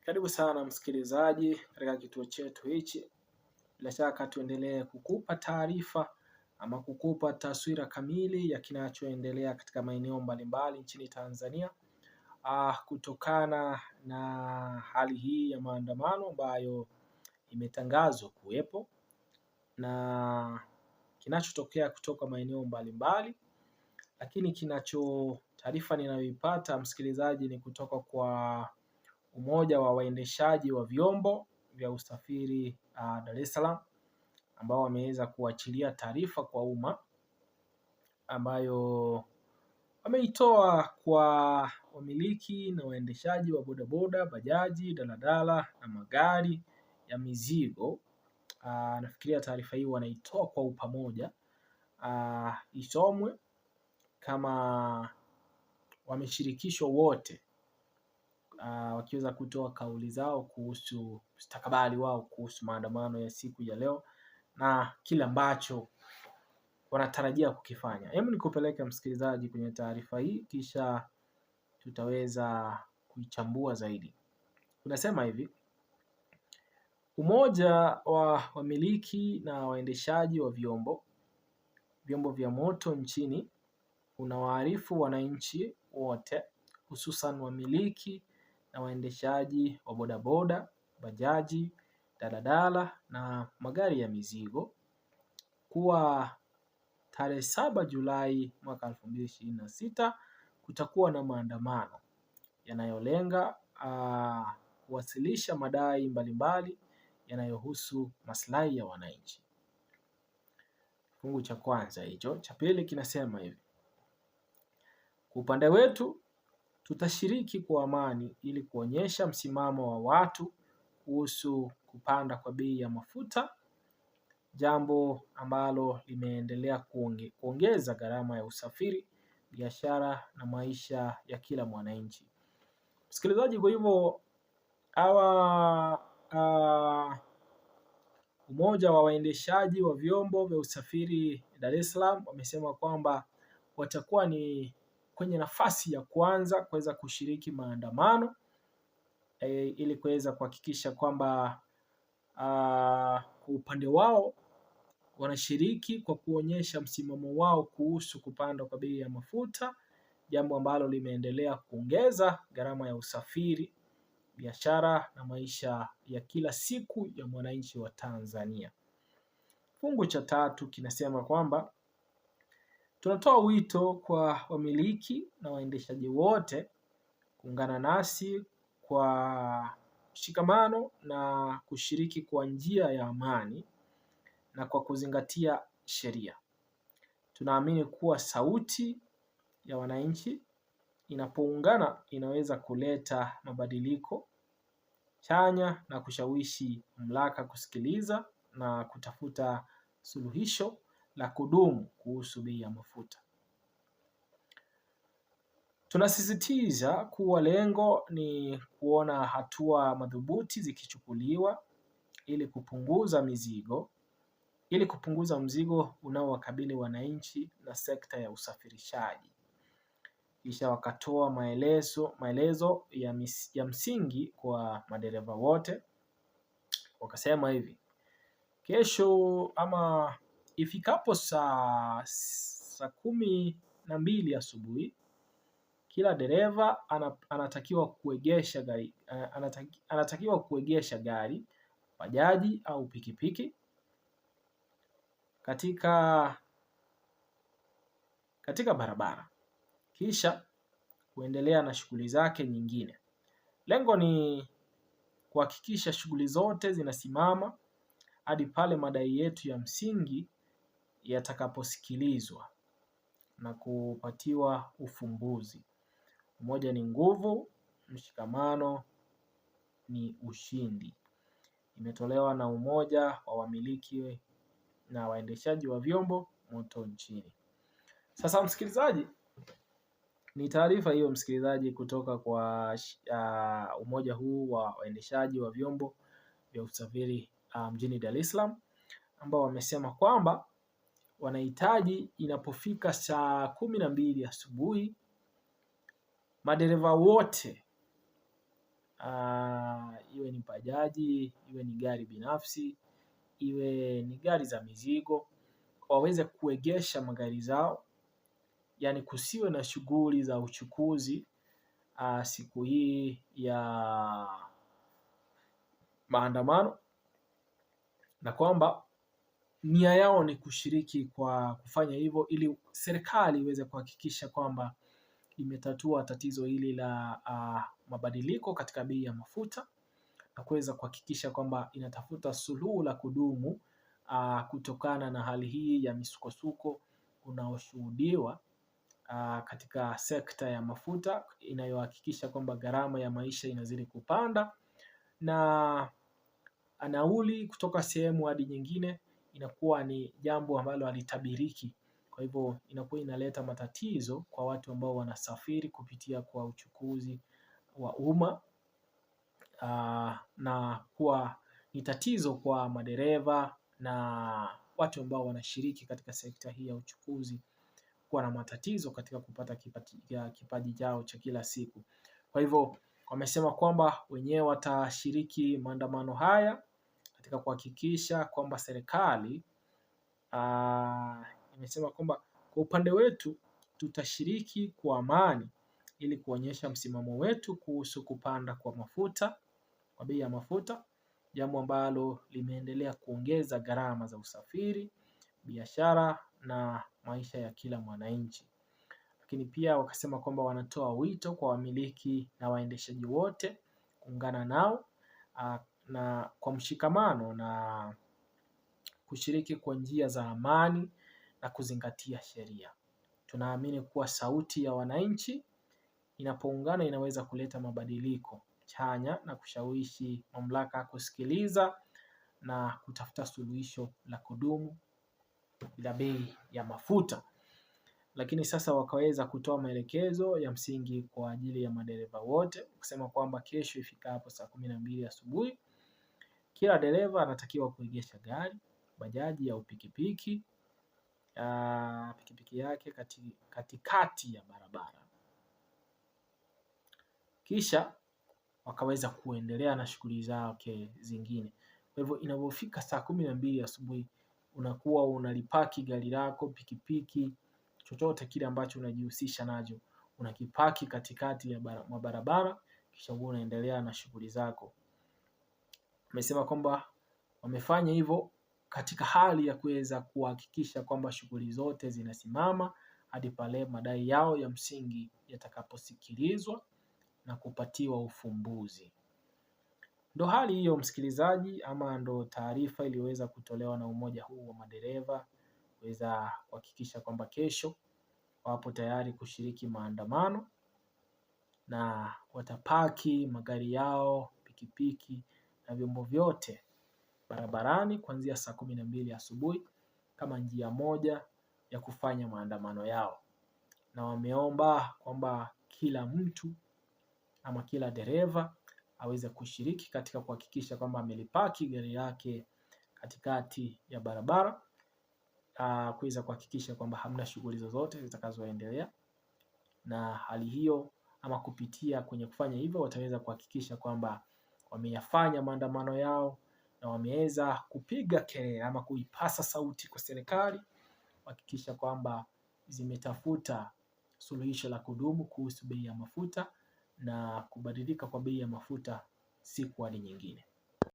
Karibu sana msikilizaji katika kituo chetu hichi. Bila shaka tuendelee kukupa taarifa ama kukupa taswira kamili ya kinachoendelea katika maeneo mbalimbali nchini Tanzania, kutokana na hali hii ya maandamano ambayo imetangazwa kuwepo na kinachotokea kutoka maeneo mbalimbali. Lakini taarifa ninayoipata msikilizaji ni kutoka kwa umoja wa waendeshaji wa vyombo vya usafiri Dar es Salaam, ambao wameweza kuachilia taarifa kwa umma ambayo wameitoa kwa wamiliki na waendeshaji wa bodaboda, bajaji, daladala na magari ya mizigo. Nafikiria taarifa hii wanaitoa kwa upamoja, isomwe kama wameshirikishwa wote, wakiweza kutoa kauli zao kuhusu mustakabali wao kuhusu maandamano ya siku ya leo na kile ambacho wanatarajia kukifanya. Hebu nikupeleke msikilizaji kwenye taarifa hii, kisha tutaweza kuichambua zaidi. Unasema hivi: umoja wa wamiliki na waendeshaji wa vyombo vya moto nchini unawaarifu wananchi wote, hususan wamiliki na waendeshaji wa bodaboda, bajaji, daladala na magari ya mizigo kuwa tarehe 7 Julai mwaka 2026 kutakuwa na maandamano yanayolenga kuwasilisha madai mbalimbali yanayohusu maslahi ya wananchi. Kifungu cha kwanza hicho. Cha pili kinasema hivi: kwa upande wetu tutashiriki kwa amani ili kuonyesha msimamo wa watu kuhusu kupanda kwa bei ya mafuta, jambo ambalo limeendelea kuongeza gharama ya usafiri, biashara na maisha ya kila mwananchi. Msikilizaji, kwa hivyo umoja wa waendeshaji wa vyombo vya usafiri Dar es Salaam wamesema kwamba watakuwa ni kwenye nafasi ya kwanza kuweza kushiriki maandamano ili kuweza kuhakikisha kwamba kwa upande wao wanashiriki kwa kuonyesha msimamo wao kuhusu kupanda kwa bei ya mafuta, jambo ambalo limeendelea kuongeza gharama ya usafiri, biashara na maisha ya kila siku ya mwananchi wa Tanzania. Kifungu cha 3 kinasema kwamba tunatoa wito kwa wamiliki na waendeshaji wote kuungana nasi kwa mshikamano na kushiriki kwa njia ya amani na kwa kuzingatia sheria. Tunaamini kuwa sauti ya wananchi inapoungana inaweza kuleta mabadiliko chanya na kushawishi mamlaka kusikiliza na kutafuta suluhisho la kudumu kuhusu bei ya mafuta. Tunasisitiza kuwa lengo ni kuona hatua madhubuti zikichukuliwa ili kupunguza mzigo unaowakabili wananchi na sekta ya usafirishaji. Kisha wakatoa maelezo ya msingi kwa madereva wote. Wakasema hivi: kesho ama ifikapo saa 12 asubuhi, kila dereva anatakiwa kuegesha gari, bajaji au pikipiki katika barabara, kisha kuendelea na shughuli zake nyingine. Lengo ni kuhakikisha shughuli zote zinasimama hadi pale madai yetu ya msingi yatakaposikilizwa na kupatiwa ufumbuzi. Umoja ni nguvu, mshikamano ni ushindi. Imetolewa na umoja wa wamiliki na waendeshaji wa vyombo moto nchini. Sasa msikilizaji, ni taarifa hiyo msikilizaji kutoka kwa umoja huu wa waendeshaji wa vyombo vya usafiri mjini Dar es Salaam, ambao wamesema kwamba wanahitaji inapofika saa 12 asubuhi madereva wote iwe ni bajaji, iwe ni gari binafsi, iwe ni gari za mizigo, waweze kuegesha magari zao, yani kusiwe na shughuli za uchukuzi siku hii ya maandamano, na kwamba nia yao ni kushiriki kwa kufanya hivyo ili serikali iweze kuhakikisha kwamba imetatua tatizo hili la mabadiliko katika bei ya mafuta na kuweza kuhakikisha kwamba inatafuta suluhu la kudumu kutokana na hali hii ya misukosuko unaoshuhudiwa katika sekta ya mafuta, inayohakikisha kwamba gharama ya maisha inazidi kupanda na nauli kutoka sehemu hadi nyingine inakuwa ni jambo ambalo halitabiriki. Kwa hivyo inakuwa inaleta matatizo kwa watu ambao wanasafiri kupitia kwa uchukuzi wa umma na kuwa ni tatizo kwa madereva na watu ambao wanashiriki katika sekta hii ya uchukuzi kuwa na matatizo katika kupata kipaji chao cha kila siku. Kwa hivyo wamesema kwamba wenyewe watashiriki maandamano haya katika kuhakikisha kwamba serikali imesema kwamba kwa upande wetu tutashiriki kwa amani ili kuonyesha msimamo wetu kuhusu kupanda kwa mafuta, kwa bei ya mafuta, jambo ambalo limeendelea kuongeza gharama za usafiri, biashara na maisha ya kila mwananchi. Lakini pia wakasema kwamba wanatoa wito kwa wamiliki na waendeshaji wote kuungana nao na kwa mshikamano na kushiriki kwa njia za amani na kuzingatia sheria. Tunaamini kuwa sauti ya wananchi inapoungana inaweza kuleta mabadiliko chanya na kushawishi mamlaka kusikiliza na kutafuta suluhisho la kudumu la bei ya mafuta. Lakini sasa wakaweza kutoa maelekezo ya msingi kwa ajili ya madereva wote, kusema kwamba kesho ifikapo saa 12 asubuhi kila dereva anatakiwa kuegesha gari, bajaji au pikipiki yake katikati ya barabara. Kisha wakaweza kuendelea na shughuli zao zingine. Kwa hivyo inapofika saa 12 asubuhi unakuwa unalipaki gari lako, pikipiki, chochote kile ambacho unajihusisha nacho, unakipaki katikati ya barabara, kisha unaendelea na shughuli zako. Wamesema kwamba wamefanya hivyo katika hali ya kuweza kuhakikisha kwamba shughuli zote zinasimama hadi pale madai yao ya msingi yatakaposikilizwa na kupatiwa ufumbuzi. Ndo hali hiyo msikilizaji, ama ndo taarifa iliyoweza kutolewa na umoja huu wa madereva kuweza kuhakikisha kwamba kesho wapo tayari kushiriki maandamano na watapaki magari yao, pikipiki na vyombo vyote barabarani kuanzia saa 12 asubuhi kama njia moja ya kufanya maandamano yao, na wameomba kwamba kila mtu ama kila dereva aweze kushiriki katika kuhakikisha kwamba amelipaki gari yake katikati ya barabara kuweza kuhakikisha kwamba hamna shughuli zozote zitakazoendelea, na hali hiyo ama kupitia kwenye kufanya hivyo wataweza kuhakikisha kwamba wameyafanya maandamano yao na wameweza kupiga kelele ama kuipasa sauti kwa serikali kuhakikisha kwamba zimetafuta suluhisho la kudumu kuhusu bei ya mafuta na kubadilika kwa bei ya mafuta siku hadi nyingine.